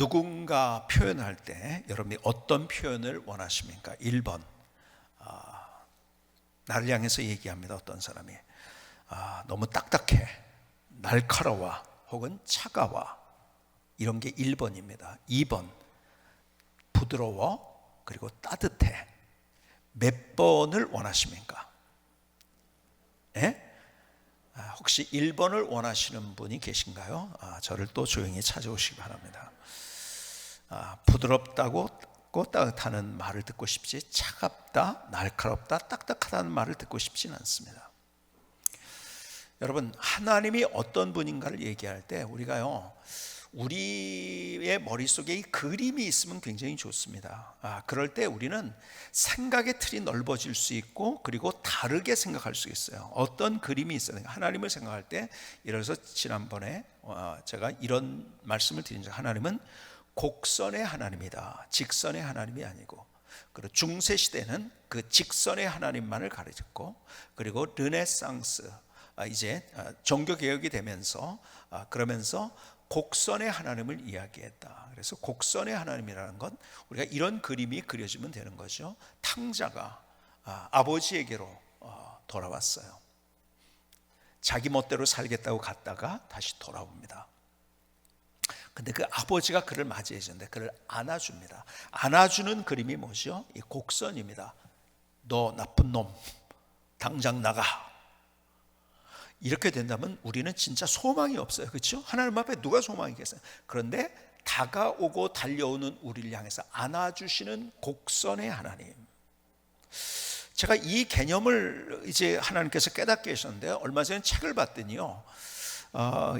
누군가 표현할 때 여러분이 어떤 표현을 원하십니까? 1번, 나를 향해서 얘기합니다. 어떤 사람이 너무 딱딱해, 날카로워, 혹은 차가워, 이런 게 1번입니다. 2번, 부드러워, 그리고 따뜻해. 몇 번을 원하십니까? 예? 혹시 1번을 원하시는 분이 계신가요? 저를 또 조용히 찾아오시기 바랍니다. 부드럽다고 따뜻하는 말을 듣고 싶지, 차갑다, 날카롭다, 딱딱하다는 말을 듣고 싶지는 않습니다. 여러분, 하나님이 어떤 분인가를 얘기할 때 우리가요, 우리의 머릿속에 이 그림이 있으면 굉장히 좋습니다. 그럴 때 우리는 생각의 틀이 넓어질 수 있고, 그리고 다르게 생각할 수 있어요. 어떤 그림이 있어요. 하나님을 생각할 때, 예를 들어서 지난번에 제가 이런 말씀을 드린 적, 하나님은 곡선의 하나님이다, 직선의 하나님이 아니고. 그리고 중세시대는 그 직선의 하나님만을 가르쳤고, 그리고 르네상스, 이제 종교개혁이 되면서 그러면서 곡선의 하나님을 이야기했다. 그래서 곡선의 하나님이라는 건 우리가 이런 그림이 그려지면 되는 거죠. 탕자가 아버지에게로 돌아왔어요. 자기 멋대로 살겠다고 갔다가 다시 돌아옵니다. 근데 그 아버지가 그를 맞이해 주는데 그를 안아줍니다. 안아주는 그림이 뭐죠? 이 곡선입니다. 너 나쁜 놈, 당장 나가. 이렇게 된다면 우리는 진짜 소망이 없어요. 그렇죠? 하나님 앞에 누가 소망이 있겠어요? 그런데 다가오고 달려오는 우리를 향해서 안아주시는 곡선의 하나님. 제가 이 개념을 이제 하나님께서 깨닫게 하셨는데, 얼마 전에 책을 봤더니요,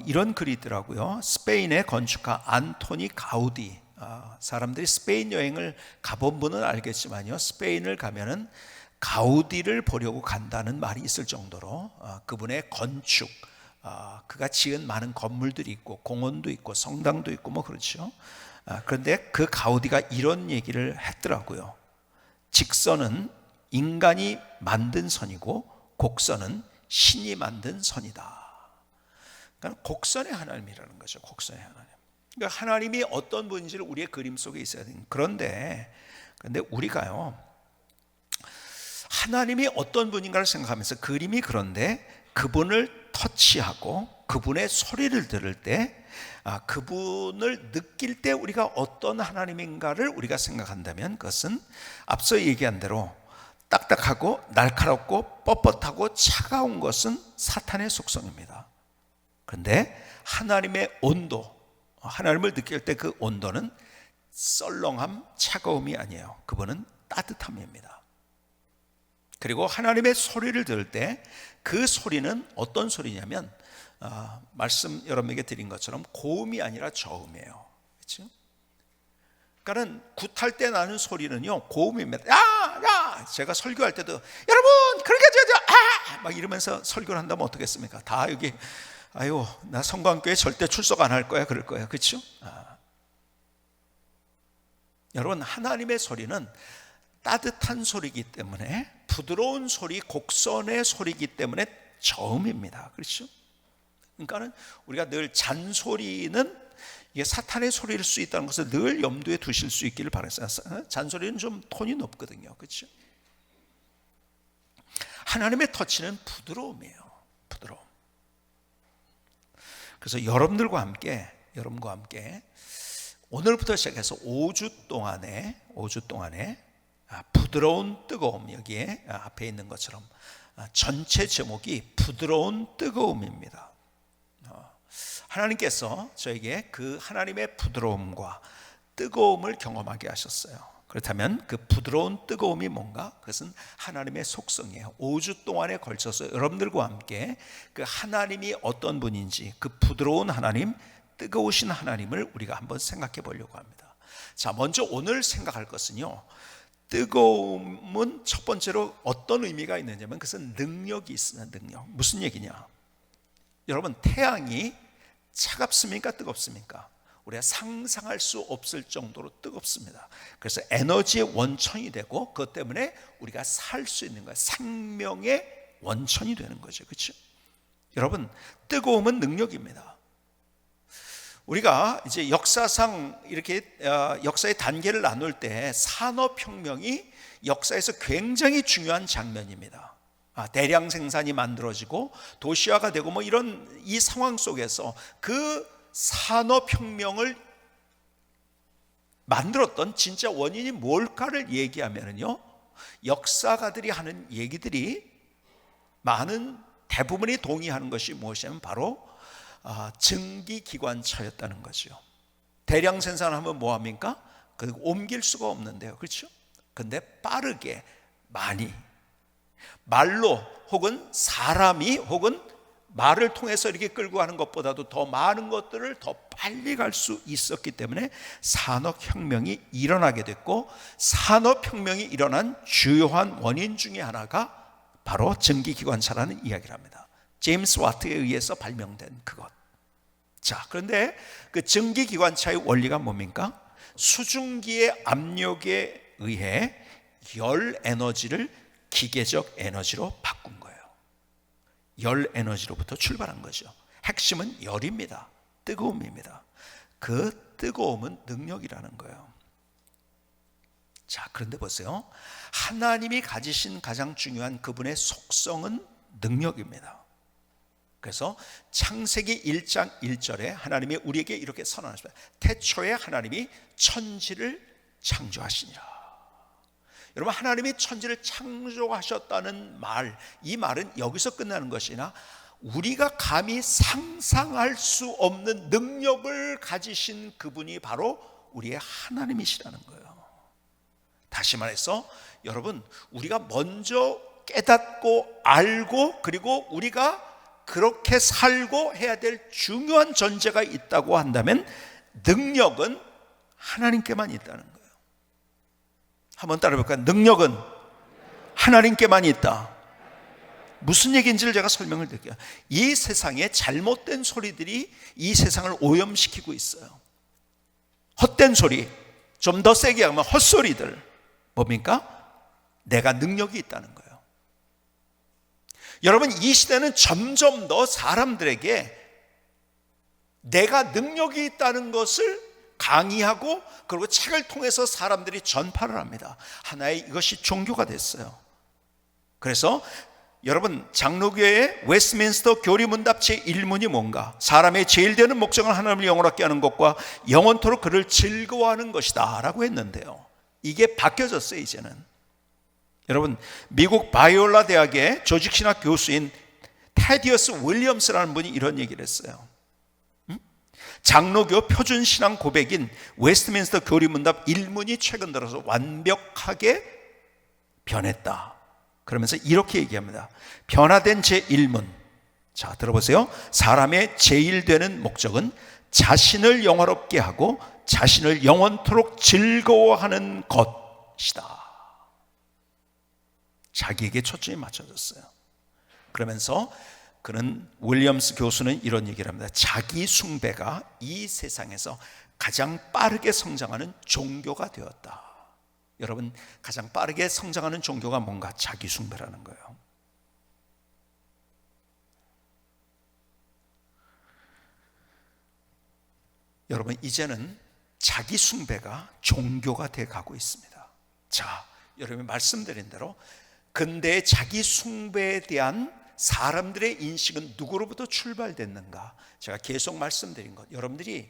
이런 글이 있더라고요. 스페인의 건축가 안토니 가우디. 사람들이 스페인 여행을 가본 분은 알겠지만요, 스페인을 가면은 가우디를 보려고 간다는 말이 있을 정도로 그분의 건축, 그가 지은 많은 건물들이 있고 공원도 있고 성당도 있고 뭐 그렇죠. 그런데 그 가우디가 이런 얘기를 했더라고요. 직선은 인간이 만든 선이고 곡선은 신이 만든 선이다. 그러니까 곡선의 하나님이라는 거죠. 곡선의 하나님. 그러니까 하나님이 어떤 분인지를 우리의 그림 속에 있어야 돼요. 그런데 우리가요, 하나님이 어떤 분인가를 생각하면서 그림이, 그런데 그분을 터치하고 그분의 소리를 들을 때, 그분을 느낄 때 우리가 어떤 하나님인가를 우리가 생각한다면, 그것은 앞서 얘기한 대로 딱딱하고 날카롭고 뻣뻣하고 차가운 것은 사탄의 속성입니다. 그런데 하나님의 온도, 하나님을 느낄 때 그 온도는 썰렁함, 차가움이 아니에요. 그분은 따뜻함입니다. 그리고 하나님의 소리를 들을 때 그 소리는 어떤 소리냐면, 말씀 여러분에게 드린 것처럼 고음이 아니라 저음이에요. 그렇죠? 그러니까 굿할 때 나는 소리는요, 고음입니다. 야! 제가 설교할 때도 여러분 그렇게 하죠. 막 이러면서 설교를 한다면 어떻겠습니까? 다 여기 아유, 나 성광교회 절대 출석 안 할 거야, 그럴 거야. 그렇죠? 여러분, 하나님의 소리는 따뜻한 소리이기 때문에, 부드러운 소리, 곡선의 소리이기 때문에 저음입니다. 그렇죠? 그러니까는 우리가 늘 잔소리는 이게 사탄의 소리일 수 있다는 것을 늘 염두에 두실 수 있기를 바랍니다. 잔소리는 좀 톤이 높거든요. 그렇죠? 하나님의 터치는 부드러움이에요. 부드러움. 그래서 여러분과 함께 오늘부터 시작해서 5주 동안에 부드러운 뜨거움, 여기에 앞에 있는 것처럼 전체 제목이 부드러운 뜨거움입니다. 하나님께서 저에게 그 하나님의 부드러움과 뜨거움을 경험하게 하셨어요. 그렇다면 그 부드러운 뜨거움이 뭔가? 그것은 하나님의 속성이에요. 5주 동안에 걸쳐서 여러분들과 함께 그 하나님이 어떤 분인지, 그 부드러운 하나님, 뜨거우신 하나님을 우리가 한번 생각해 보려고 합니다. 자, 먼저 오늘 생각할 것은요, 뜨거움은 첫 번째로 어떤 의미가 있느냐면, 그것은 능력이 있습니다. 능력. 무슨 얘기냐? 여러분, 태양이 차갑습니까? 뜨겁습니까? 우리가 상상할 수 없을 정도로 뜨겁습니다. 그래서 에너지의 원천이 되고, 그것 때문에 우리가 살 수 있는 거예요. 생명의 원천이 되는 거죠. 그렇죠? 여러분, 뜨거움은 능력입니다. 우리가 이제 역사상 이렇게 역사의 단계를 나눌 때 산업혁명이 역사에서 굉장히 중요한 장면입니다. 대량 생산이 만들어지고 도시화가 되고 뭐 이런 이 상황 속에서 그 산업혁명을 만들었던 진짜 원인이 뭘까를 얘기하면요, 역사가들이 하는 얘기들이 많은 대부분이 동의하는 것이 무엇이냐면 바로 증기기관차였다는 거죠. 대량 생산하면 뭐합니까? 그 옮길 수가 없는데요, 그렇죠? 근데 빠르게 많이 말로 혹은 사람이 혹은 말을 통해서 이렇게 끌고 가는 것보다도 더 많은 것들을 더 빨리 갈 수 있었기 때문에 산업혁명이 일어나게 됐고, 산업혁명이 일어난 주요한 원인 중에 하나가 바로 증기기관차라는 이야기를 합니다. 제임스 와트에 의해서 발명된 그것. 자, 그런데 그 증기기관차의 원리가 뭡니까? 수증기의 압력에 의해 열 에너지를 기계적 에너지로 바꾼 거예요. 열 에너지로부터 출발한 거죠. 핵심은 열입니다. 뜨거움입니다. 그 뜨거움은 능력이라는 거예요. 자, 그런데 보세요. 하나님이 가지신 가장 중요한 그분의 속성은 능력입니다. 그래서 창세기 1장 1절에 하나님이 우리에게 이렇게 선언하십니다. 태초에 하나님이 천지를 창조하시니라. 여러분, 하나님이 천지를 창조하셨다는 말, 이 말은 여기서 끝나는 것이나 우리가 감히 상상할 수 없는 능력을 가지신 그분이 바로 우리의 하나님이시라는 거예요. 다시 말해서 여러분, 우리가 먼저 깨닫고 알고 그리고 우리가 그렇게 살고 해야 될 중요한 전제가 있다고 한다면 능력은 하나님께만 있다는 거예요. 한번 따라해볼까요? 능력은 하나님께만 있다. 무슨 얘기인지를 제가 설명을 드릴게요. 이 세상에 잘못된 소리들이 이 세상을 오염시키고 있어요. 헛된 소리, 좀 더 세게 하면 헛소리들. 뭡니까? 내가 능력이 있다는 거예요. 여러분, 이 시대는 점점 더 사람들에게 내가 능력이 있다는 것을 강의하고 그리고 책을 통해서 사람들이 전파를 합니다. 하나의 이것이 종교가 됐어요. 그래서 여러분, 장로교회의 웨스트민스터 교리문답 제1문이 뭔가? 사람의 제일 되는 목적은 하나님을 영원하게 하는 것과 영원토록 그를 즐거워하는 것이다 라고 했는데요, 이게 바뀌어졌어요. 이제는 여러분, 미국 바이올라 대학의 조직신학 교수인 테디어스 윌리엄스라는 분이 이런 얘기를 했어요. 장로교 표준신앙 고백인 웨스트민스터 교리문답 1문이 최근 들어서 완벽하게 변했다. 그러면서 이렇게 얘기합니다. 변화된 제1문. 자, 들어보세요. 사람의 제일 되는 목적은 자신을 영화롭게 하고 자신을 영원토록 즐거워하는 것이다. 자기에게 초점이 맞춰졌어요. 그러면서 그는, 윌리엄스 교수는 이런 얘기를 합니다. 자기 숭배가 이 세상에서 가장 빠르게 성장하는 종교가 되었다. 여러분, 가장 빠르게 성장하는 종교가 뭔가? 자기 숭배라는 거예요. 여러분, 이제는 자기 숭배가 종교가 돼 가고 있습니다. 자, 여러분이 말씀드린 대로 근대의 자기 숭배에 대한 사람들의 인식은 누구로부터 출발됐는가? 제가 계속 말씀드린 것, 여러분들이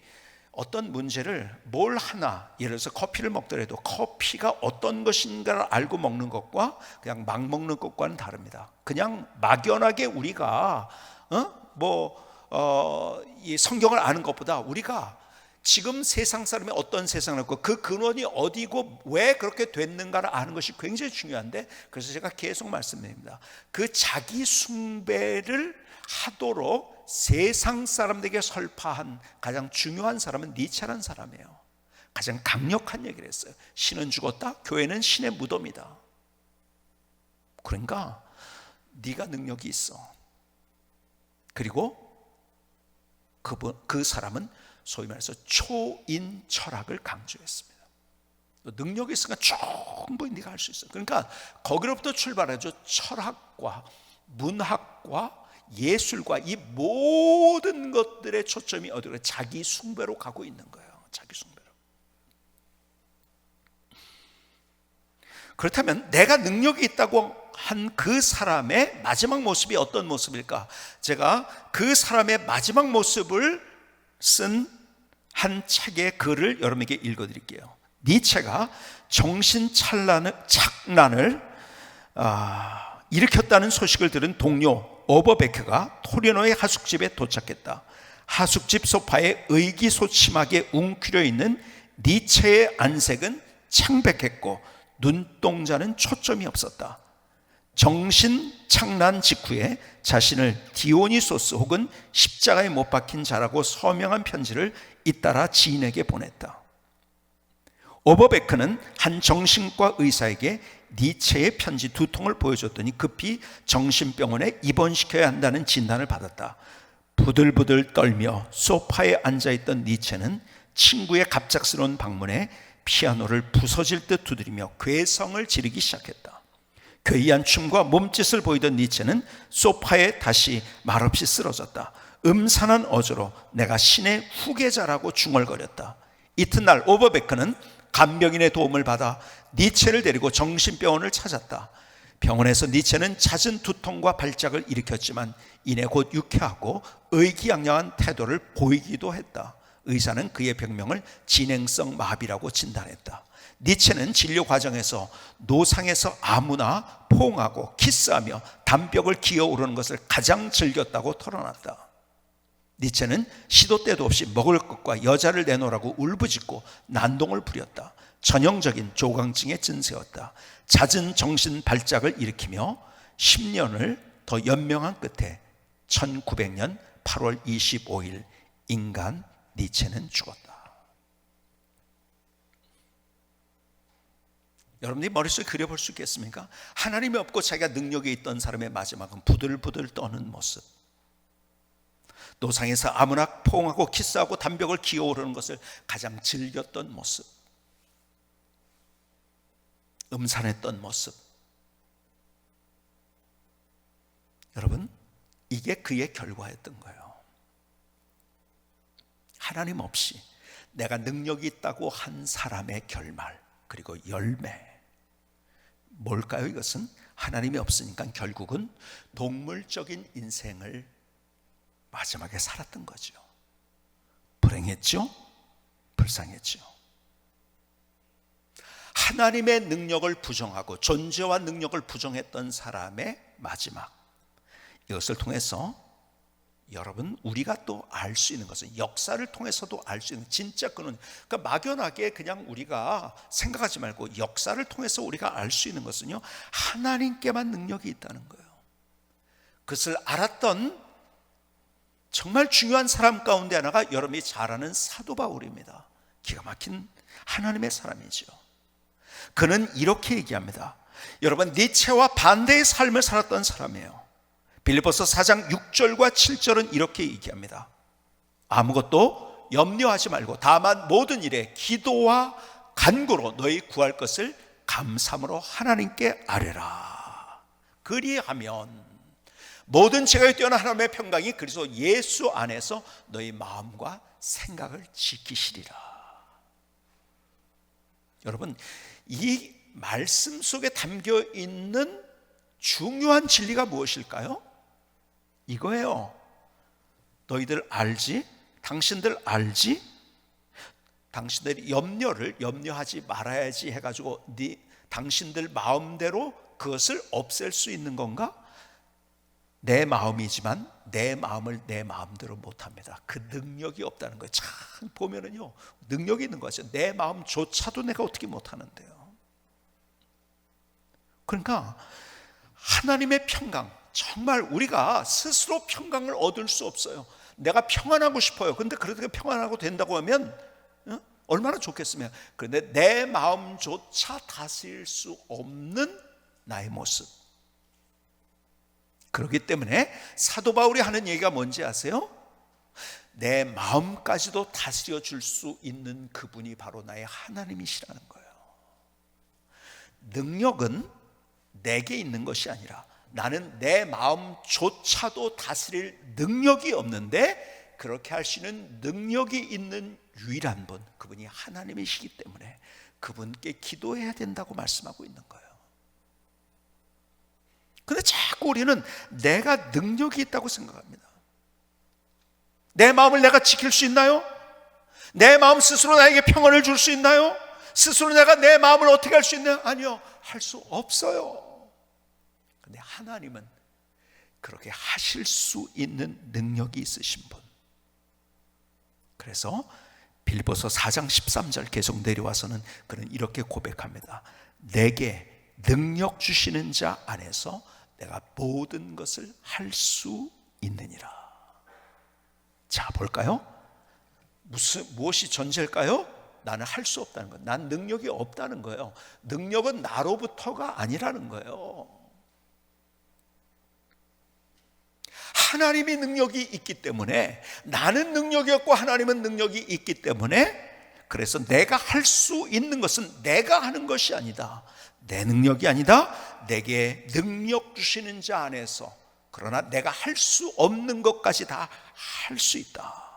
어떤 문제를 뭘 하나, 예를 들어서 커피를 먹더라도 커피가 어떤 것인가를 알고 먹는 것과 그냥 막 먹는 것과는 다릅니다. 그냥 막연하게 우리가 이 성경을 아는 것보다 우리가 지금 세상 사람이 어떤 세상을 했고 그 근원이 어디고 왜 그렇게 됐는가를 아는 것이 굉장히 중요한데, 그래서 제가 계속 말씀드립니다. 그 자기 숭배를 하도록 세상 사람들에게 설파한 가장 중요한 사람은 니체라는 사람이에요. 가장 강력한 얘기를 했어요. 신은 죽었다, 교회는 신의 무덤이다. 그러니까 네가 능력이 있어. 그리고 그 사람은 소위 말해서 초인 철학을 강조했습니다. 능력이 있으니까 충분히 네가 할 수 있어. 그러니까 거기로부터 출발해서 철학과 문학과 예술과 이 모든 것들의 초점이 어디로? 자기 숭배로 가고 있는 거예요. 자기 숭배로. 그렇다면 내가 능력이 있다고 한 그 사람의 마지막 모습이 어떤 모습일까? 제가 그 사람의 마지막 모습을 쓴 한 책의 글을 여러분에게 읽어드릴게요. 니체가 정신착란을 일으켰다는 소식을 들은 동료 오버베크가 토리노의 하숙집에 도착했다. 하숙집 소파에 의기소침하게 웅크려 있는 니체의 안색은 창백했고 눈동자는 초점이 없었다. 정신착란 직후에 자신을 디오니소스 혹은 십자가에 못 박힌 자라고 서명한 편지를 잇따라 지인에게 보냈다. 오버베크는 한 정신과 의사에게 니체의 편지 2통을 보여줬더니 급히 정신병원에 입원시켜야 한다는 진단을 받았다. 부들부들 떨며 소파에 앉아있던 니체는 친구의 갑작스러운 방문에 피아노를 부서질 듯 두드리며 괴성을 지르기 시작했다. 괴이한 춤과 몸짓을 보이던 니체는 소파에 다시 말없이 쓰러졌다. 음산한 어조로 내가 신의 후계자라고 중얼거렸다. 이튿날 오버베크는 간병인의 도움을 받아 니체를 데리고 정신병원을 찾았다. 병원에서 니체는 잦은 두통과 발작을 일으켰지만 이내 곧 유쾌하고 의기양양한 태도를 보이기도 했다. 의사는 그의 병명을 진행성 마비라고 진단했다. 니체는 진료 과정에서 노상에서 아무나 포옹하고 키스하며 담벽을 기어오르는 것을 가장 즐겼다고 털어놨다. 니체는 시도 때도 없이 먹을 것과 여자를 내놓으라고 울부짖고 난동을 부렸다. 전형적인 조강증의 증세였다. 잦은 정신 발작을 일으키며 10년을 더 연명한 끝에 1900년 8월 25일 인간 니체는 죽었다. 여러분들이 머릿속에 그려볼 수 있겠습니까? 하나님이 없고 자기가 능력이 있던 사람의 마지막은 부들부들 떠는 모습, 노상에서 아무나 포옹하고 키스하고 담벽을 기어오르는 것을 가장 즐겼던 모습, 음산했던 모습. 여러분, 이게 그의 결과였던 거예요. 하나님 없이 내가 능력이 있다고 한 사람의 결말, 그리고 열매. 뭘까요? 이것은 하나님이 없으니까 결국은 동물적인 인생을 마지막에 살았던 거죠. 불행했죠? 불쌍했죠. 하나님의 능력을 부정하고 존재와 능력을 부정했던 사람의 마지막, 이것을 통해서 여러분, 우리가 또 알 수 있는 것은, 역사를 통해서도 알 수 있는 진짜 그는, 그러니까 막연하게 그냥 우리가 생각하지 말고 역사를 통해서 우리가 알 수 있는 것은요, 하나님께만 능력이 있다는 거예요. 그것을 알았던 정말 중요한 사람 가운데 하나가 여러분이 잘 아는 사도 바울입니다. 기가 막힌 하나님의 사람이죠. 그는 이렇게 얘기합니다. 여러분, 니체와 반대의 삶을 살았던 사람이에요. 빌립보서 4장 6절과 7절은 이렇게 얘기합니다. 아무것도 염려하지 말고 다만 모든 일에 기도와 간구로 너희 구할 것을 감사함으로 하나님께 아뢰라. 그리하면 모든 지각에 뛰어난 하나님의 평강이 그리스도 예수 안에서 너희 마음과 생각을 지키시리라. 여러분, 이 말씀 속에 담겨 있는 중요한 진리가 무엇일까요? 이거예요. 너희들 알지? 당신들 알지? 당신들이 염려하지 말아야지 해가지고 당신들 마음대로 그것을 없앨 수 있는 건가? 내 마음이지만 내 마음을 내 마음대로 못합니다. 그 능력이 없다는 거예요. 참 보면은요, 능력이 있는 거죠. 내 마음조차도 내가 어떻게 못하는데요. 그러니까 하나님의 평강, 정말 우리가 스스로 평강을 얻을 수 없어요. 내가 평안하고 싶어요. 근데 그렇게 평안하고 된다고 하면 얼마나 좋겠으면. 그런데 내 마음조차 다스릴 수 없는 나의 모습. 그렇기 때문에 사도 바울이 하는 얘기가 뭔지 아세요? 내 마음까지도 다스려 줄 수 있는 그분이 바로 나의 하나님이시라는 거예요. 능력은 내게 있는 것이 아니라 나는 내 마음조차도 다스릴 능력이 없는데 그렇게 할 수 있는 능력이 있는 유일한 분, 그분이 하나님이시기 때문에 그분께 기도해야 된다고 말씀하고 있는 거예요. 근데 자꾸 우리는 내가 능력이 있다고 생각합니다. 내 마음을 내가 지킬 수 있나요? 내 마음 스스로 나에게 평안을 줄 수 있나요? 스스로 내가 내 마음을 어떻게 할 수 있나요? 아니요, 할 수 없어요. 근데 하나님은 그렇게 하실 수 있는 능력이 있으신 분. 그래서 빌립보서 4장 13절 계속 내려와서는 그는 이렇게 고백합니다. 내게 능력 주시는 자 안에서 내가 모든 것을 할 수 있느니라. 자, 볼까요? 무엇이 전제일까요? 나는 할 수 없다는 거예요. 난 능력이 없다는 거예요. 능력은 나로부터가 아니라는 거예요. 하나님이 능력이 있기 때문에, 나는 능력이 없고 하나님은 능력이 있기 때문에, 그래서 내가 할 수 있는 것은 내가 하는 것이 아니다. 내 능력이 아니다. 내게 능력 주시는 자 안에서, 그러나 내가 할 수 없는 것까지 다 할 수 있다.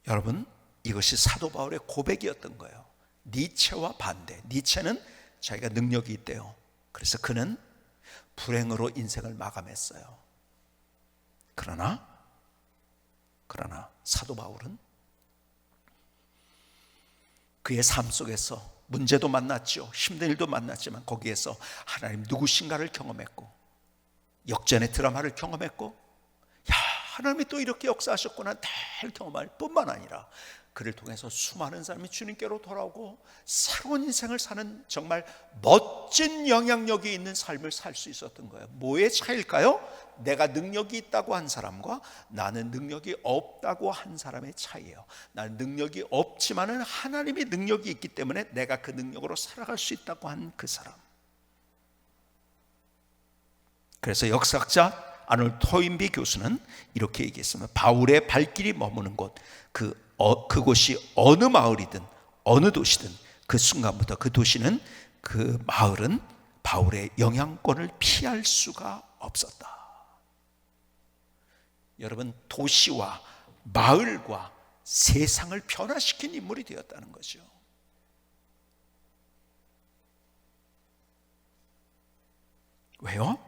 여러분, 이것이 사도 바울의 고백이었던 거예요. 니체와 반대. 니체는 자기가 능력이 있대요. 그래서 그는 불행으로 인생을 마감했어요. 그러나 사도 바울은 그의 삶 속에서 문제도 만났죠. 힘든 일도 만났지만 거기에서 하나님 누구신가를 경험했고, 역전의 드라마를 경험했고, 하나님이 또 이렇게 역사하셨구나 늘 경험할 뿐만 아니라 그를 통해서 수많은 사람이 주님께로 돌아오고 새로운 인생을 사는 정말 멋진 영향력이 있는 삶을 살 수 있었던 거예요. 뭐의 차이일까요? 내가 능력이 있다고 한 사람과 나는 능력이 없다고 한 사람의 차이예요. 나는 능력이 없지만은 하나님이 능력이 있기 때문에 내가 그 능력으로 살아갈 수 있다고 한 그 사람. 그래서 역사학자 아놀드 토인비 교수는 이렇게 얘기했습니다. 바울의 발길이 머무는 곳, 그곳이 어느 마을이든 어느 도시든 그 순간부터 그 도시는, 그 마을은 바울의 영향권을 피할 수가 없었다. 여러분, 도시와 마을과 세상을 변화시킨 인물이 되었다는 거죠. 왜요?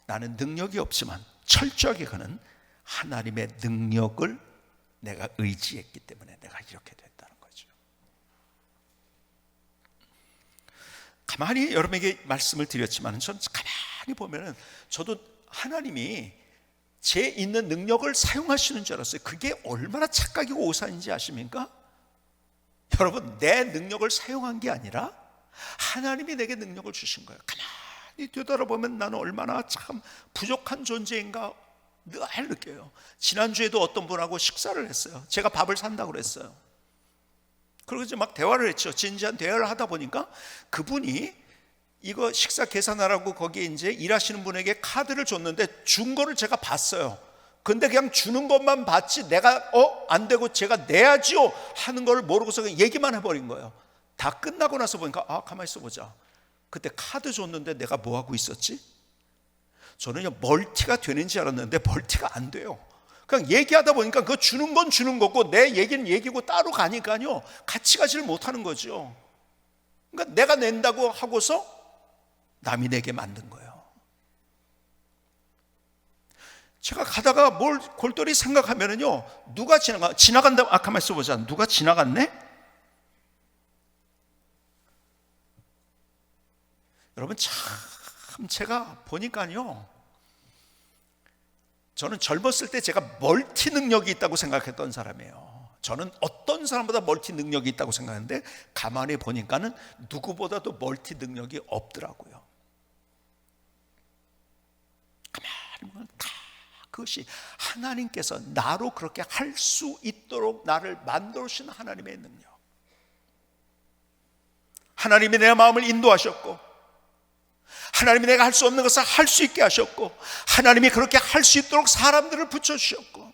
나는 능력이 없지만 철저하게 그는 하나님의 능력을 내가 의지했기 때문에 내가 이렇게 됐다는 거죠. 가만히 여러분에게 말씀을 드렸지만 전 가만히 보면은 저도 하나님이 제 있는 능력을 사용하시는 줄 알았어요. 그게 얼마나 착각이고 오산인지 아십니까? 여러분, 내 능력을 사용한 게 아니라 하나님이 내게 능력을 주신 거예요. 가만히 되돌아보면 나는 얼마나 참 부족한 존재인가 늘 느껴요. 지난주에도 어떤 분하고 식사를 했어요. 제가 밥을 산다고 그랬어요. 그리고 이제 막 대화를 했죠. 진지한 대화를 하다 보니까 그분이 이거 식사 계산하라고 거기에 이제 일하시는 분에게 카드를 줬는데 준 거를 제가 봤어요. 근데 그냥 주는 것만 봤지 내가 안 되고 제가 내야지요 하는 걸 모르고서 그냥 얘기만 해버린 거예요. 다 끝나고 나서 보니까 가만히 있어보자. 그때 카드 줬는데 내가 뭐 하고 있었지? 저는 멀티가 되는지 알았는데 멀티가 안 돼요. 그냥 얘기하다 보니까 그 주는 건 주는 거고 내 얘기는 얘기고 따로 가니까요 같이 가지를 못하는 거죠. 그러니까 내가 낸다고 하고서 남이 내게 만든 거예요. 제가 가다가 뭘 골똘히 생각하면은요 누가 지나간다. 가만히 있어보자. 누가 지나갔네? 여러분 참 제가 보니까요, 저는 젊었을 때 제가 멀티 능력이 있다고 생각했던 사람이에요. 저는 어떤 사람보다 멀티 능력이 있다고 생각했는데 가만히 보니까는 누구보다도 멀티 능력이 없더라고요. 가만히 보면 다 그것이 하나님께서 나로 그렇게 할 수 있도록 나를 만들어주신 하나님의 능력. 하나님이 내 마음을 인도하셨고, 하나님이 내가 할 수 없는 것을 할 수 있게 하셨고, 하나님이 그렇게 할 수 있도록 사람들을 붙여주셨고,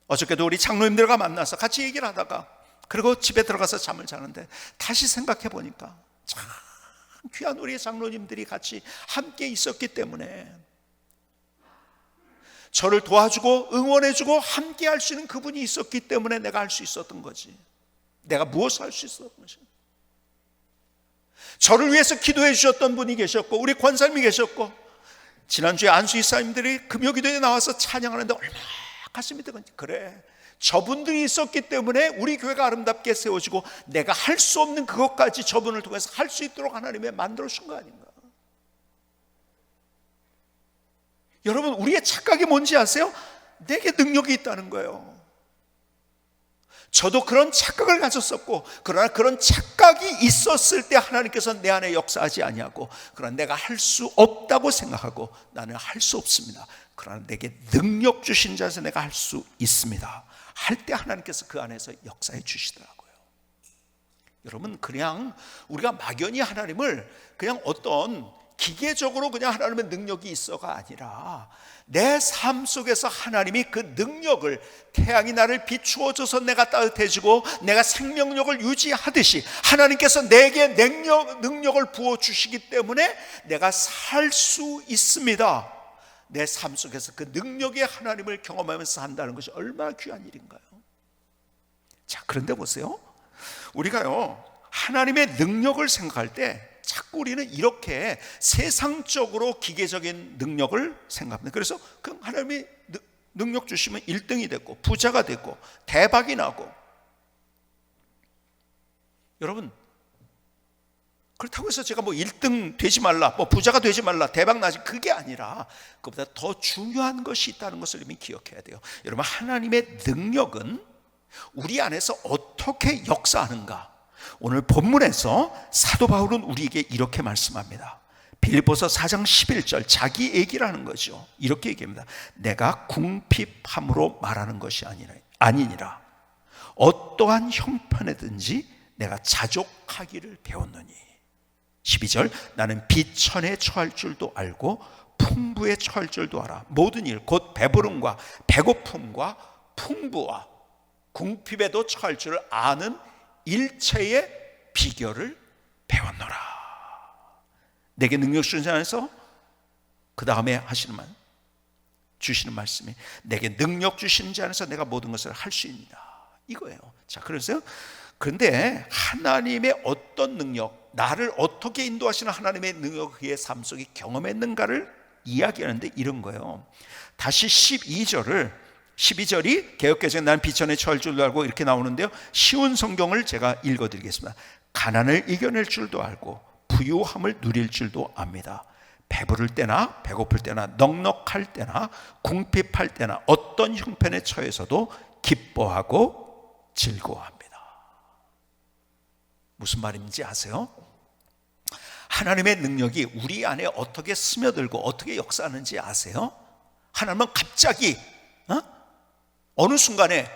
어저께도 우리 장로님들과 만나서 같이 얘기를 하다가 그리고 집에 들어가서 잠을 자는데 다시 생각해 보니까 참 귀한 우리의 장로님들이 같이 함께 있었기 때문에, 저를 도와주고 응원해주고 함께 할 수 있는 그분이 있었기 때문에 내가 할 수 있었던 거지. 내가 무엇을 할 수 있었던 것이. 저를 위해서 기도해 주셨던 분이 계셨고, 우리 권사님이 계셨고, 지난주에 안수 이사님들이 금요기도에 나와서 찬양하는데 얼마나 가슴이 뜨거운지. 그래, 저분들이 있었기 때문에 우리 교회가 아름답게 세워지고 내가 할 수 없는 그것까지 저분을 통해서 할 수 있도록 하나님이 만들어 주신 거 아닌가. 여러분, 우리의 착각이 뭔지 아세요? 내게 능력이 있다는 거예요. 저도 그런 착각을 가졌었고, 그러나 그런 착각이 있었을 때 하나님께서 내 안에 역사하지 아니하고, 그러나 내가 할 수 없다고 생각하고 나는 할 수 없습니다. 그러나 내게 능력 주신 자에서 내가 할 수 있습니다 할 때 하나님께서 그 안에서 역사해 주시더라고요. 여러분, 그냥 우리가 막연히 하나님을 그냥 어떤 기계적으로 그냥 하나님의 능력이 있어가 아니라, 내 삶 속에서 하나님이 그 능력을, 태양이 나를 비추어줘서 내가 따뜻해지고 내가 생명력을 유지하듯이 하나님께서 내게 능력을 부어주시기 때문에 내가 살 수 있습니다. 내 삶 속에서 그 능력의 하나님을 경험하면서 한다는 것이 얼마나 귀한 일인가요? 자, 그런데 보세요, 우리가요 하나님의 능력을 생각할 때 자꾸 우리는 이렇게 세상적으로 기계적인 능력을 생각합니다. 그래서 그 하나님이 능력 주시면 1등이 됐고 부자가 됐고 대박이 나고. 여러분, 그렇다고 해서 제가 뭐 1등 되지 말라, 뭐 부자가 되지 말라, 대박 나지, 그게 아니라 그보다 더 중요한 것이 있다는 것을 이미 기억해야 돼요. 여러분, 하나님의 능력은 우리 안에서 어떻게 역사하는가. 오늘 본문에서 사도 바울은 우리에게 이렇게 말씀합니다. 빌립보서 4장 11절, 자기 얘기를 하는 거죠. 이렇게 얘기합니다. 내가 궁핍함으로 말하는 것이 아니니라. 어떠한 형편에든지 내가 자족하기를 배웠느니. 12절, 나는 비천에 처할 줄도 알고 풍부에 처할 줄도 알아. 모든 일, 곧 배부름과 배고픔과 풍부와 궁핍에도 처할 줄 아는 일체의 비결을 배웠노라. 내게 능력 주신 자 안에서 그 다음에 주시는 말씀이, 내게 능력 주신 자 안에서 내가 모든 것을 할 수 있다, 이거예요. 자, 그런데 하나님의 어떤 능력, 나를 어떻게 인도하시는 하나님의 능력을 그의 삶 속에 경험했는가를 이야기하는데 이런 거예요. 다시 12절이 개역개정에 난 비천에 처할 줄도 알고 이렇게 나오는데요, 쉬운 성경을 제가 읽어드리겠습니다. 가난을 이겨낼 줄도 알고 부유함을 누릴 줄도 압니다. 배부를 때나 배고플 때나 넉넉할 때나 궁핍할 때나 어떤 형편에 처해서도 기뻐하고 즐거워합니다. 무슨 말인지 아세요? 하나님의 능력이 우리 안에 어떻게 스며들고 어떻게 역사하는지 아세요? 하나님은 갑자기 어느 순간에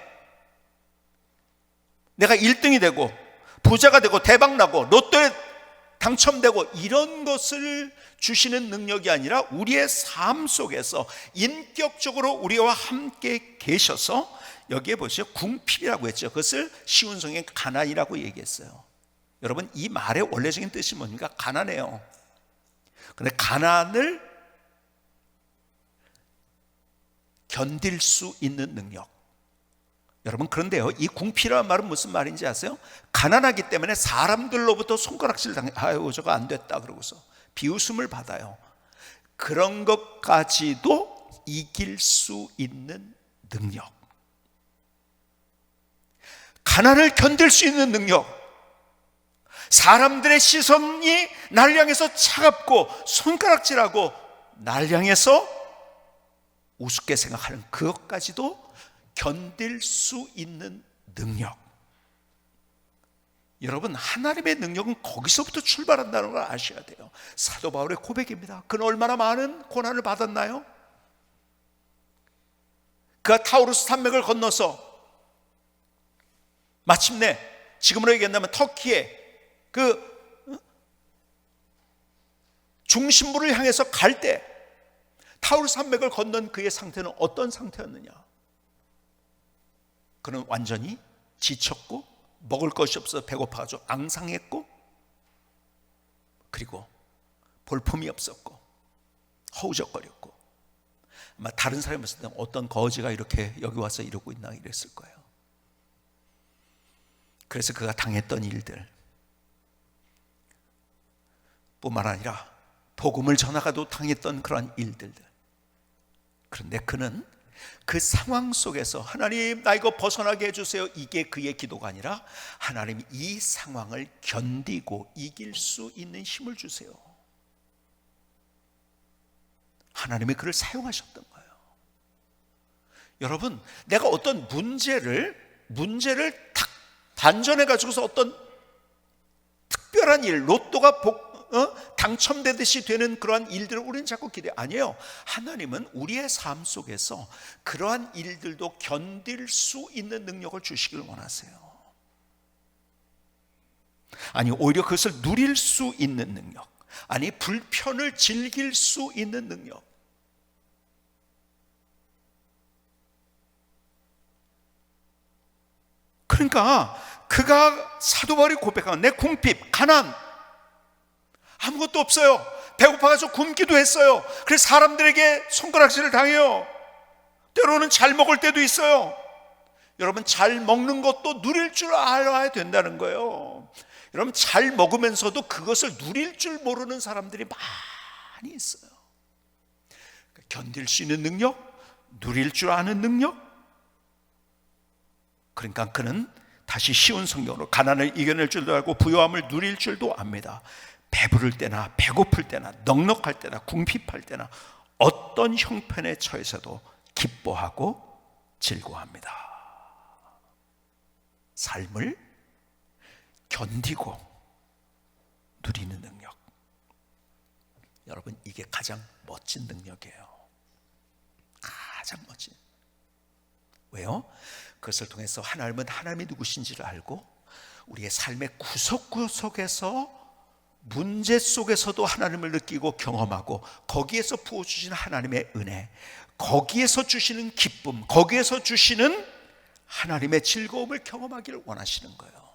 내가 1등이 되고 부자가 되고 대박나고 로또에 당첨되고 이런 것을 주시는 능력이 아니라 우리의 삶 속에서 인격적으로 우리와 함께 계셔서, 여기에 보시죠, 궁핍이라고 했죠. 그것을 쉬운 성경에 가난이라고 얘기했어요. 여러분, 이 말의 원래적인 뜻이 뭡니까? 가난해요. 그런데 가난을 견딜 수 있는 능력. 여러분, 그런데요, 이 궁핍이라는 말은 무슨 말인지 아세요? 가난하기 때문에 사람들로부터 손가락질 당해, 아유 저거 안 됐다 그러고서 비웃음을 받아요. 그런 것까지도 이길 수 있는 능력, 가난을 견딜 수 있는 능력, 사람들의 시선이 날 향해서 차갑고 손가락질하고 날 향해서 우습게 생각하는 그것까지도 견딜 수 있는 능력. 여러분, 하나님의 능력은 거기서부터 출발한다는 걸 아셔야 돼요. 사도 바울의 고백입니다. 그는 얼마나 많은 고난을 받았나요? 그가 타우루스 산맥을 건너서 마침내 지금으로 얘기한다면 터키의 그 중심부를 향해서 갈 때 타우루스 산맥을 건넌 그의 상태는 어떤 상태였느냐? 그는 완전히 지쳤고 먹을 것이 없어 배고파가지고 앙상했고, 그리고 볼품이 없었고 허우적거렸고, 아마 다른 사람이 봤을 때 어떤 거지가 이렇게 여기 와서 이러고 있나 이랬을 거예요. 그래서 그가 당했던 일들 뿐만 아니라 복음을 전하가도 당했던 그러한 일들들. 그런데 그는 그 상황 속에서 하나님 나 이거 벗어나게 해주세요, 이게 그의 기도가 아니라 하나님 이 상황을 견디고 이길 수 있는 힘을 주세요. 하나님이 그를 사용하셨던 거예요. 여러분, 내가 어떤 문제를 탁 반전해 가지고서 어떤 특별한 일, 로또가 당첨되듯이 되는 그러한 일들을 우리는 자꾸 기대. 아니에요. 하나님은 우리의 삶 속에서 그러한 일들도 견딜 수 있는 능력을 주시길 원하세요. 아니, 오히려 그것을 누릴 수 있는 능력, 아니 불편을 즐길 수 있는 능력. 그러니까 그가 사도 바울이 고백한 내 궁핍, 가난, 아무것도 없어요. 배고파가지고 굶기도 했어요. 그래서 사람들에게 손가락질을 당해요. 때로는 잘 먹을 때도 있어요. 여러분, 잘 먹는 것도 누릴 줄 알아야 된다는 거예요. 여러분, 잘 먹으면서도 그것을 누릴 줄 모르는 사람들이 많이 있어요. 견딜 수 있는 능력, 누릴 줄 아는 능력. 그러니까 그는 다시 쉬운 성경으로 가난을 이겨낼 줄도 알고 부요함을 누릴 줄도 압니다. 배부를 때나 배고플 때나 넉넉할 때나 궁핍할 때나 어떤 형편에 처해서도 기뻐하고 즐거워합니다. 삶을 견디고 누리는 능력. 여러분, 이게 가장 멋진 능력이에요. 가장 멋진. 왜요? 그것을 통해서 하나님은 하나님이 누구신지를 알고 우리의 삶의 구석구석에서 문제 속에서도 하나님을 느끼고 경험하고, 거기에서 부어주시는 하나님의 은혜, 거기에서 주시는 기쁨, 거기에서 주시는 하나님의 즐거움을 경험하기를 원하시는 거예요.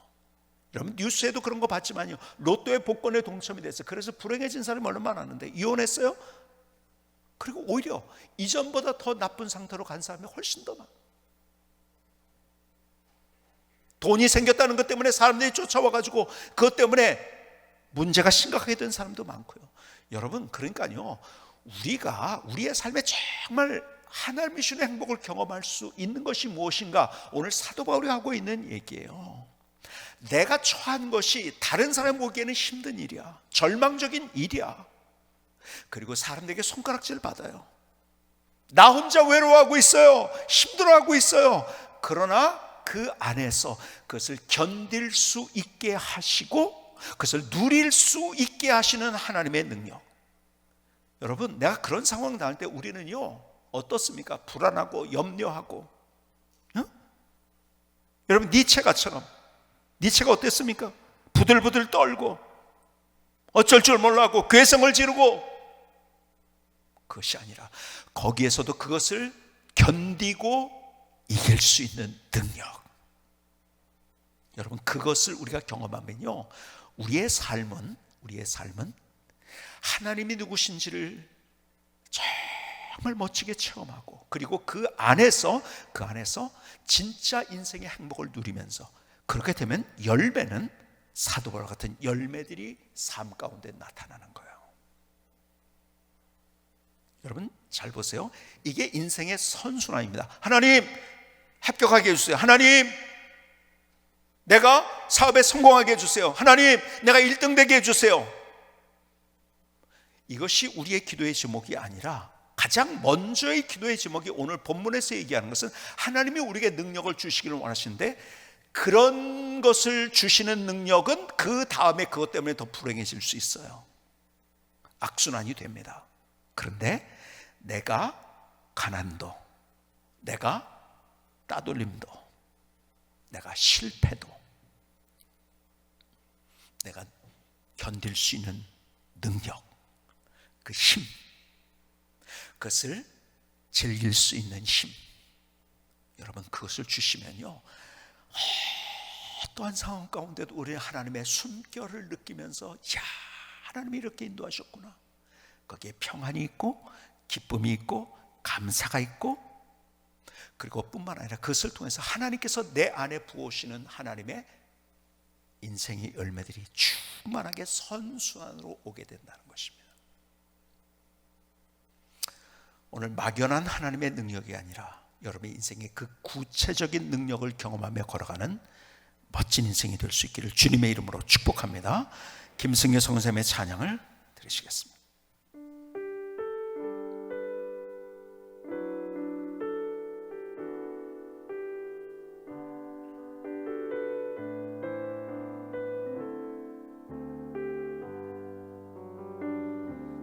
여러분, 뉴스에도 그런 거 봤지만요, 로또의 복권에 동첨이 됐어요. 그래서 불행해진 사람이 얼마나 많은데 이혼했어요. 그리고 오히려 이전보다 더 나쁜 상태로 간 사람이 훨씬 더 많아요. 돈이 생겼다는 것 때문에 사람들이 쫓아와가지고 그것 때문에 문제가 심각하게 된 사람도 많고요. 여러분, 그러니까요, 우리가 우리의 삶에 정말 하나님이 주는 행복을 경험할 수 있는 것이 무엇인가, 오늘 사도 바울이 하고 있는 얘기예요. 내가 처한 것이 다른 사람 보기에는 힘든 일이야, 절망적인 일이야. 그리고 사람들에게 손가락질을 받아요. 나 혼자 외로워하고 있어요, 힘들어하고 있어요. 그러나 그 안에서 그것을 견딜 수 있게 하시고 그것을 누릴 수 있게 하시는 하나님의 능력. 여러분, 내가 그런 상황 당할 때 우리는요 어떻습니까? 불안하고 염려하고, 여러분, 니체가 어땠습니까? 부들부들 떨고 어쩔 줄 몰라하고 괴성을 지르고. 그것이 아니라 거기에서도 그것을 견디고 이길 수 있는 능력. 여러분, 그것을 우리가 경험하면요, 우리의 삶은 하나님이 누구신지를 정말 멋지게 체험하고, 그리고 그 안에서 진짜 인생의 행복을 누리면서, 그렇게 되면 열매는 사도 바울 같은 열매들이 삶 가운데 나타나는 거예요. 여러분, 잘 보세요. 이게 인생의 선순환입니다. 하나님 합격하게 해주세요. 하나님 내가 사업에 성공하게 해주세요. 하나님 내가 1등 되게 해주세요. 이것이 우리의 기도의 제목이 아니라, 가장 먼저의 기도의 제목이 오늘 본문에서 얘기하는 것은 하나님이 우리에게 능력을 주시기를 원하시는데, 그런 것을 주시는 능력은 그 다음에 그것 때문에 더 불행해질 수 있어요. 악순환이 됩니다. 그런데 내가 가난도, 내가 따돌림도, 내가 실패도 내가 견딜 수 있는 능력, 그 힘, 그것을 즐길 수 있는 힘, 여러분, 그것을 주시면요 어떠한 상황 가운데도 우리는 하나님의 숨결을 느끼면서 야, 하나님이 이렇게 인도하셨구나. 거기에 평안이 있고 기쁨이 있고 감사가 있고, 그리고 뿐만 아니라 그것을 통해서 하나님께서 내 안에 부어오시는 하나님의 인생의 열매들이 충만하게 선순환으로 오게 된다는 것입니다. 오늘 막연한 하나님의 능력이 아니라 여러분의 인생의 그 구체적인 능력을 경험하며 걸어가는 멋진 인생이 될 수 있기를 주님의 이름으로 축복합니다. 김승혜 성사님의 찬양을 드리시겠습니다.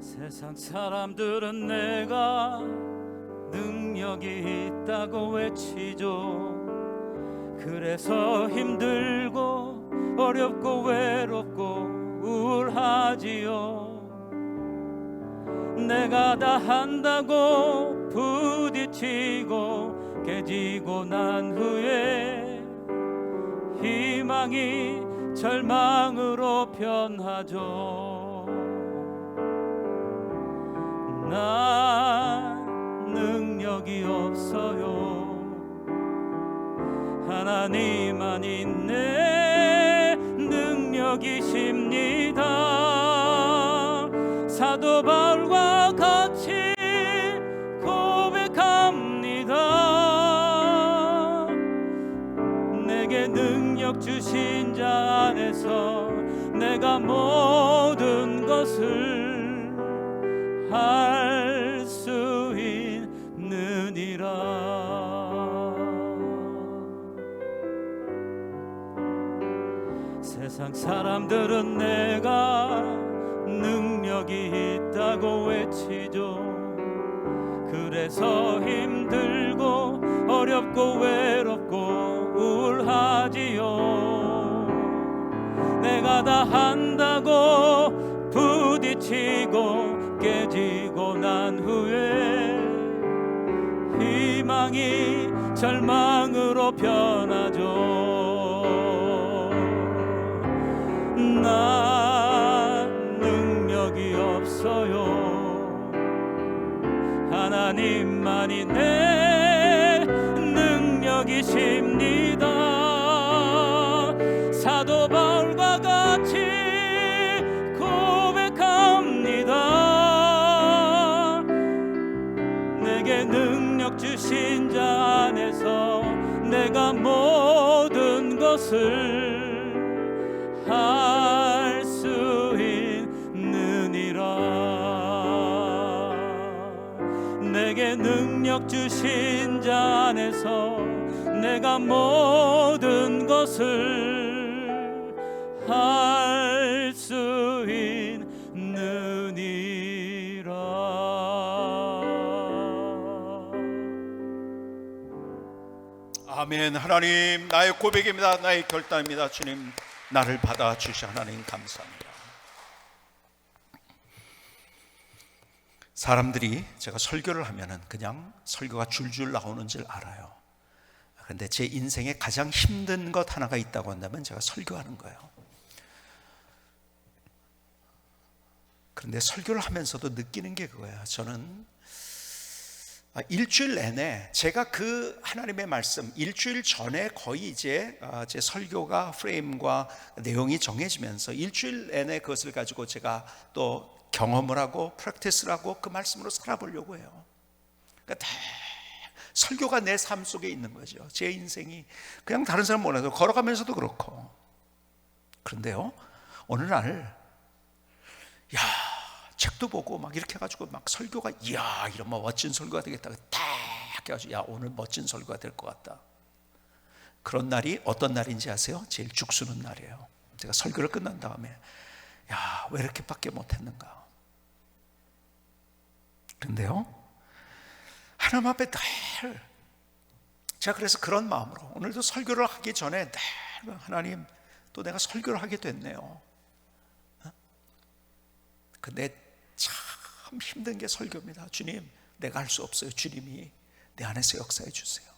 세상 사람들은 내가 능력이 있다고 외치죠. 그래서 힘들고 어렵고 외롭고 우울하지요. 내가 다 한다고 부딪히고 깨지고 난 후에 희망이 절망으로 변하죠. 난 능력이 없어요. 하나님만이 내 능력이십니다. 사도 바울과 같이 고백합니다. 내게 능력 주신 자 안에서 내가 모든 것을 할 수 있느니라. 세상 사람들은 내가 능력이 있다고 외치죠. 그래서 힘들고 어렵고 외롭고 우울하지요. 내가 다 한다고 부딪히고 깨지고 난 후에 희망이 절망으로 변하죠. 난 능력이 없어요. 하나님만이 내 능력이십니다. 사도 바울과 같이 능력 주신 자 안에서 내가 모든 것을 할 수 있느니라. 내게 능력 주신 자 안에서 내가 모든 것을 할 수 있느니라. 아멘. 하나님, 나의 고백입니다. 나의 결단입니다. 주님, 나를 받아주시 하나님 감사합니다. 사람들이 제가 설교를 하면은 그냥 설교가 줄줄 나오는 줄 알아요. 그런데 제 인생에 가장 힘든 것 하나가 있다고 한다면 제가 설교하는 거예요. 그런데 설교를 하면서도 느끼는 게 그거예요. 저는 일주일 내내 제가 그 하나님의 말씀, 일주일 전에 거의 이제 제 설교가 프레임과 내용이 정해지면서 일주일 내내 그것을 가지고 제가 또 경험을 하고 프랙티스를 하고 그 말씀으로 살아보려고 해요. 그러니까 다 설교가 내 삶 속에 있는 거죠. 제 인생이 그냥 다른 사람 몰라도 걸어가면서도 그렇고. 그런데요, 어느 날 책도 보고 막 이렇게 해가지고 막 설교가 이야 이런 멋진 설교가 되겠다 딱 해가지고 야 오늘 멋진 설교가 될 것 같다. 그런 날이 어떤 날인지 아세요? 제일 죽쓰는 날이에요. 제가 설교를 끝난 다음에 야 왜 이렇게밖에 못했는가. 그런데요, 하나님 앞에 늘 제가 그래서 그런 마음으로 오늘도 설교를 하기 전에 늘 하나님 또 내가 설교를 하게 됐네요. 근데 참 힘든 게 설교입니다. 주님, 내가 할 수 없어요. 주님이 내 안에서 역사해 주세요.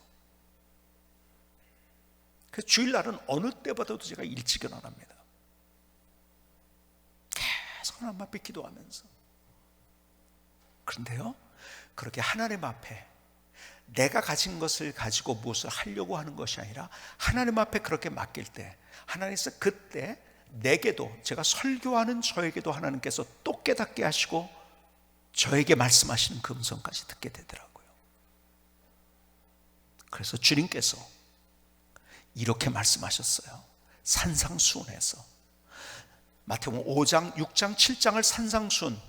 그 주일날은 어느 때보다도 제가 일찍 일어납니다. 계속 하나님 앞에 기도하면서. 그런데요, 그렇게 하나님 앞에 내가 가진 것을 가지고 무엇을 하려고 하는 것이 아니라 하나님 앞에 그렇게 맡길 때, 하나님께서 그때 내게도, 제가 설교하는 저에게도 하나님께서 또 깨닫게 하시고 저에게 말씀하시는 그 음성까지 듣게 되더라고요. 그래서 주님께서 이렇게 말씀하셨어요. 산상수훈에서 마태복음 5장, 6장, 7장을 산상수훈,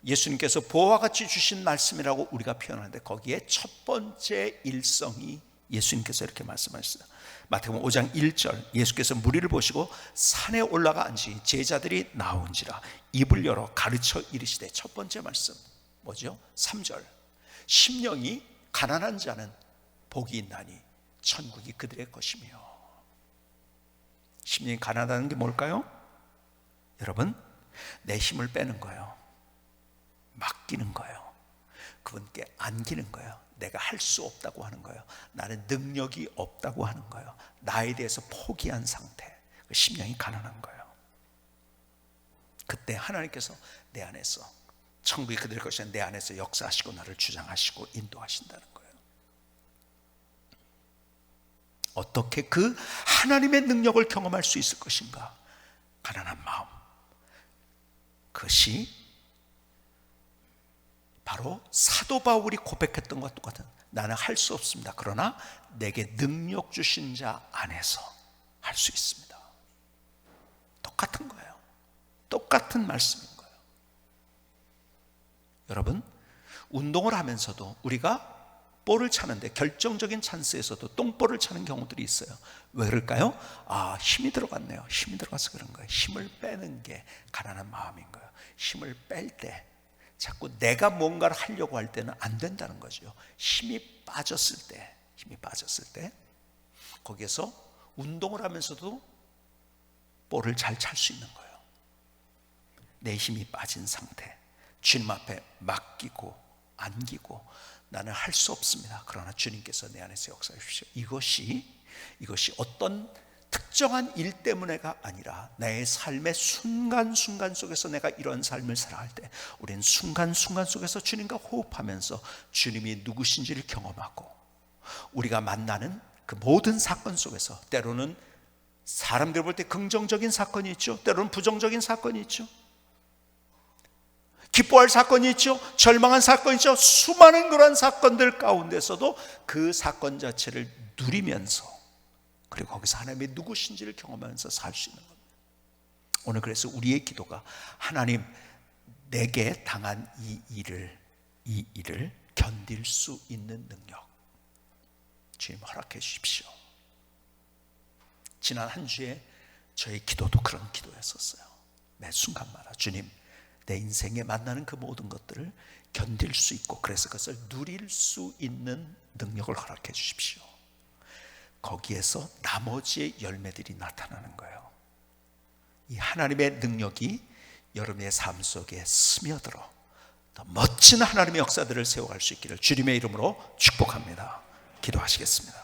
예수님께서 보화와 같이 주신 말씀이라고 우리가 표현하는데 거기에 첫 번째 일성이 예수님께서 이렇게 말씀하셨어요. 마태복음 5장 1절, 예수께서 무리를 보시고 산에 올라가 앉으니 제자들이 나온지라 입을 열어 가르쳐 이르시되, 첫 번째 말씀 뭐죠? 3절, 심령이 가난한 자는 복이 있나니 천국이 그들의 것이며. 심령이 가난하다는 게 뭘까요? 여러분, 내 힘을 빼는 거예요. 맡기는 거예요. 그분께 안기는 거예요. 내가 할 수 없다고 하는 거예요. 나는 능력이 없다고 하는 거예요. 나에 대해서 포기한 상태, 심령이 가난한 거예요. 그때 하나님께서 내 안에서, 천국이 그들의 것이 내 안에서 역사하시고 나를 주장하시고 인도하신다는 거예요. 어떻게 그 하나님의 능력을 경험할 수 있을 것인가? 가난한 마음, 그것이 바로 사도 바울이 고백했던 것과 똑같은, 나는 할 수 없습니다. 그러나 내게 능력 주신 자 안에서 할 수 있습니다. 똑같은 거예요. 똑같은 말씀인 거예요. 여러분, 운동을 하면서도 우리가 볼을 차는데 결정적인 찬스에서도 똥볼을 차는 경우들이 있어요. 왜 그럴까요? 힘이 들어갔네요. 힘이 들어가서 그런 거예요. 힘을 빼는 게 가난한 마음인 거예요. 힘을 뺄 때 자꾸 내가 뭔가를 하려고 할 때는 안 된다는 거죠. 힘이 빠졌을 때 거기에서 운동을 하면서도 볼을 잘 찰 수 있는 거예요. 내 힘이 빠진 상태, 주님 앞에 맡기고 안기고, 나는 할 수 없습니다. 그러나 주님께서 내 안에서 역사해 주십시오. 이것이 어떤 특정한 일 때문에가 아니라 나의 삶의 순간순간 속에서 내가 이런 삶을 살아갈 때 우리는 순간순간 속에서 주님과 호흡하면서 주님이 누구신지를 경험하고, 우리가 만나는 그 모든 사건 속에서 때로는 사람들 볼 때 긍정적인 사건이 있죠. 때로는 부정적인 사건이 있죠. 기뻐할 사건이 있죠. 절망한 사건이 있죠. 수많은 그런 사건들 가운데서도 그 사건 자체를 누리면서, 그리고 거기서 하나님의 누구신지를 경험하면서 살 수 있는 겁니다. 오늘 그래서 우리의 기도가, 하나님, 내게 당한 이 일을 견딜 수 있는 능력 주님 허락해 주십시오. 지난 한 주에 저의 기도도 그런 기도였었어요. 매 순간마다 주님, 내 인생에 만나는 그 모든 것들을 견딜 수 있고, 그래서 그것을 누릴 수 있는 능력을 허락해 주십시오. 거기에서 나머지의 열매들이 나타나는 거예요. 이 하나님의 능력이 여러분의 삶 속에 스며들어 더 멋진 하나님의 역사들을 세워갈 수 있기를 주님의 이름으로 축복합니다. 기도하시겠습니다.